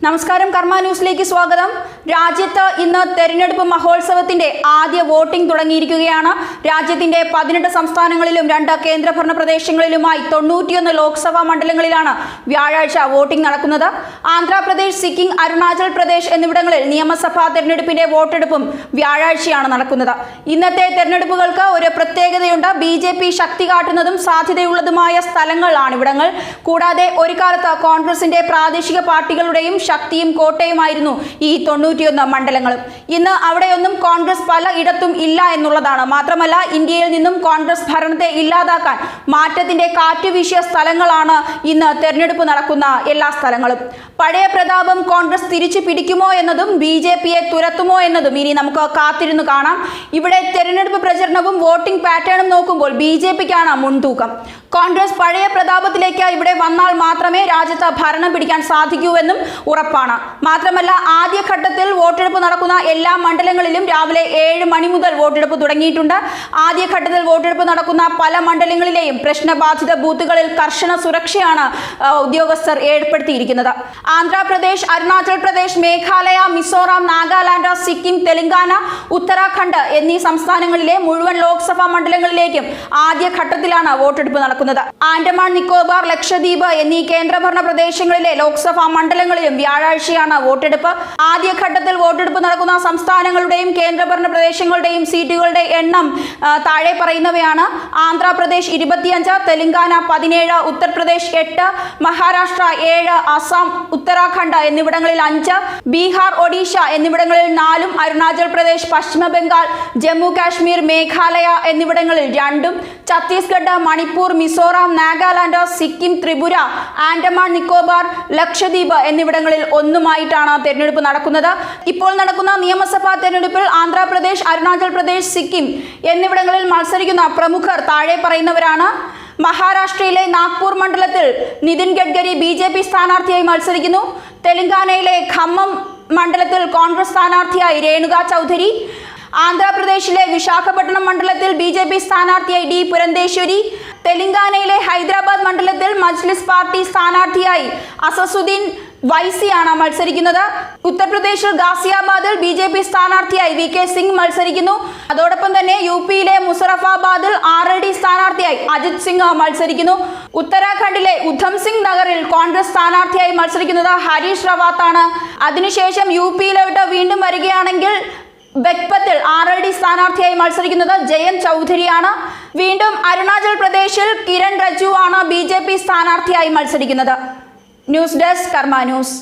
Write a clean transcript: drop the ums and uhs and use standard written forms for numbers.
നമസ്കാരം, കർമ്മ ന്യൂസിലേക്ക് സ്വാഗതം. രാജ്യത്ത് ഇന്ന് തെരഞ്ഞെടുപ്പ് മഹോത്സവത്തിന്റെ ആദ്യ വോട്ടിംഗ് തുടങ്ങിയിരിക്കുകയാണ്. രാജ്യത്തിന്റെ 18 സംസ്ഥാനങ്ങളിലും 2 കേന്ദ്രഭരണ പ്രദേശങ്ങളിലുമായി 91 ലോക്സഭാ മണ്ഡലങ്ങളിലാണ് വ്യാഴാഴ്ച വോട്ടിംഗ് നടക്കുന്നത്. ആന്ധ്രാപ്രദേശ്, സിക്കിം, അരുണാചൽ പ്രദേശ് എന്നിവിടങ്ങളിൽ നിയമസഭാ തെരഞ്ഞെടുപ്പിന്റെ വോട്ടെടുപ്പും വ്യാഴാഴ്ചയാണ് നടക്കുന്നത്. ഇന്നത്തെ തെരഞ്ഞെടുപ്പുകൾക്ക് ഒരു പ്രത്യേകതയുണ്ട്. BJP ശക്തി കാട്ടുന്നതും സാധ്യതയുള്ളതുമായ സ്ഥലങ്ങളാണ് ഇവിടങ്ങൾ. കൂടാതെ ഒരു കാലത്ത് കോൺഗ്രസിന്റെ പ്രാദേശിക പാർട്ടികളുടെയും ശക്തിയും കോട്ടയുമായിരുന്നു ഈ 91 മണ്ഡലങ്ങളും. ഇന്ന് അവിടെയൊന്നും കോൺഗ്രസ് പലയിടത്തും ഇല്ല എന്നുള്ളതാണ്. മാത്രമല്ല, ഇന്ത്യയിൽ നിന്നും കോൺഗ്രസ് ഭരണത്തെ ഇല്ലാതാക്കാൻ മാറ്റത്തിന്റെ കാറ്റ് വീശിയ സ്ഥലങ്ങളാണ് ഇന്ന് തെരഞ്ഞെടുപ്പ് നടക്കുന്ന എല്ലാ സ്ഥലങ്ങളും. പഴയ പ്രതാപം കോൺഗ്രസ് തിരിച്ചു പിടിക്കുമോ എന്നതും BJPയെ തുരത്തുമോ എന്നതും ഇനി നമുക്ക് കാത്തിരുന്നു കാണാം. ഇവിടെ തെരഞ്ഞെടുപ്പ് പ്രചരണവും വോട്ടിംഗ് പാറ്റേണും നോക്കുമ്പോൾ BJPക്കാണ് മുൻതൂക്കം. കോൺഗ്രസ് പഴയ പ്രതാപത്തിലേക്ക് ഇവിടെ വന്നാൽ മാത്രമേ രാജ്യത്ത് ഭരണം പിടിക്കാൻ സാധിക്കൂവെന്നും ഉറപ്പാണ്. മാത്രമല്ല, ആദ്യഘട്ടത്തിൽ വോട്ടെടുപ്പ് നടക്കുന്ന എല്ലാ മണ്ഡലങ്ങളിലും രാവിലെ 7 മണി മുതൽ വോട്ടെടുപ്പ് തുടങ്ങിയിട്ടുണ്ട്. ആദ്യഘട്ടത്തിൽ വോട്ടെടുപ്പ് നടക്കുന്ന പല മണ്ഡലങ്ങളിലെയും പ്രശ്നബാധിത ബൂത്തുകളിൽ കർശന സുരക്ഷയാണ് ഉദ്യോഗസ്ഥർ ഏർപ്പെടുത്തിയിരിക്കുന്നത്. ആന്ധ്രാപ്രദേശ്, അരുണാചൽ പ്രദേശ്, മേഘാലയ, മിസോറാം, നാഗാലാൻഡ്, സിക്കിം, തെലങ്കാന, ഉത്തരാഖണ്ഡ് എന്നീ സംസ്ഥാനങ്ങളിലെ മുഴുവൻ ലോക്സഭാ മണ്ഡലങ്ങളിലേക്കും ആദ്യഘട്ടത്തിലാണ് വോട്ടെടുപ്പ് നടക്കുന്നത്. ആൻഡമാൻ നിക്കോബാർ, ലക്ഷദ്വീപ് എന്നീ കേന്ദ്രഭരണ പ്രദേശങ്ങളിലെ ലോക്സഭാ മണ്ഡലങ്ങളിലും വ്യാഴാഴ്ചയാണ് വോട്ടെടുപ്പ്. ആദ്യഘട്ടത്തിൽ വോട്ടെടുപ്പ് നടക്കുന്ന സംസ്ഥാനങ്ങളുടെയും കേന്ദ്രഭരണ പ്രദേശങ്ങളുടെയും സീറ്റുകളുടെ എണ്ണം താഴെ പറയുന്നവയാണ്. ആന്ധ്രാപ്രദേശ് 25, തെലങ്കാന 17, ഉത്തർപ്രദേശ് 8, മഹാരാഷ്ട്ര 7, അസം, ഉത്തരാഖണ്ഡ് എന്നിവിടങ്ങളിൽ 5, ബീഹാർ, ഒഡീഷ എന്നിവിടങ്ങളിൽ 4, അരുണാചൽ പ്രദേശ്, പശ്ചിമ ബംഗാൾ, ജമ്മു കാശ്മീർ, മേഘാലയ എന്നിവിടങ്ങളിൽ 2, ഛത്തീസ്ഗഡ്, മണിപ്പൂർ, മിസോറാം, നാഗാലാൻഡ്, സിക്കിം, ത്രിപുര, ആൻഡമാൻ നിക്കോബാർ, ലക്ഷദ്വീപ് എന്നിവിടങ്ങളിൽ 1 തെരഞ്ഞെടുപ്പ് നടക്കുന്നത്. ഇപ്പോൾ നടക്കുന്ന നിയമസഭാ തെരഞ്ഞെടുപ്പിൽ ആന്ധ്രാപ്രദേശ്, അരുണാചൽ പ്രദേശ്, സിക്കിം എന്നിവിടങ്ങളിൽ മത്സരിക്കുന്ന പ്രമുഖർ താഴെ പറയുന്നവരാണ്. മഹാരാഷ്ട്രയിലെ നാഗ്പൂർ മണ്ഡലത്തിൽ നിതിൻ ഗഡ്കരി BJP സ്ഥാനാർത്ഥിയായി മത്സരിക്കുന്നു. തെലങ്കാനയിലെ ഖമ്മം മണ്ഡലത്തിൽ കോൺഗ്രസ് സ്ഥാനാർത്ഥിയായി രേണുക ചൗധരി. ആന്ധ്രാപ്രദേശിലെ വിശാഖപട്ടണം മണ്ഡലത്തിൽ BJP സ്ഥാനാർത്ഥിയായി D. പുരന്തേശ്വരി. തെലങ്കാനയിലെ ഹൈദരാബാദ് മണ്ഡലത്തിൽ മജ്ലിസ് പാർട്ടി സ്ഥാനാർത്ഥിയായി അസസുദ്ദീൻ വൈസിയാണ് മത്സരിക്കുന്നത്. ഉത്തർപ്രദേശിൽ ഗാസിയാബാദിൽ BJP സ്ഥാനാർത്ഥിയായി VK സിംഗ് മത്സരിക്കുന്നു. അതോടൊപ്പം തന്നെ UPയിലെ മുസറഫാബാദിൽ RLD സ്ഥാനാർത്ഥിയായി അജിത് സിംഗ് മത്സരിക്കുന്നു. ഉത്തരാഖണ്ഡിലെ ഉധം സിംഗ് നഗറിൽ കോൺഗ്രസ് സ്ഥാനാർത്ഥിയായി മത്സരിക്കുന്നത് ഹരീഷ് റവാത്താണ്. അതിനുശേഷം UPയിലോട്ട് വീണ്ടും വരികയാണെങ്കിൽ ബഗ്പത്തിൽ RLD സ്ഥാനാർത്ഥിയായി മത്സരിക്കുന്നത് ജയന്ത് ചൗധരിയാണ്. വീണ്ടും അരുണാചൽ പ്രദേശിൽ കിരൺ റിജിജു ആണ് BJP സ്ഥാനാർത്ഥിയായി മത്സരിക്കുന്നത്. ന്യൂസ് ഡെസ്ക്, കർമ്മ ന്യൂസ്.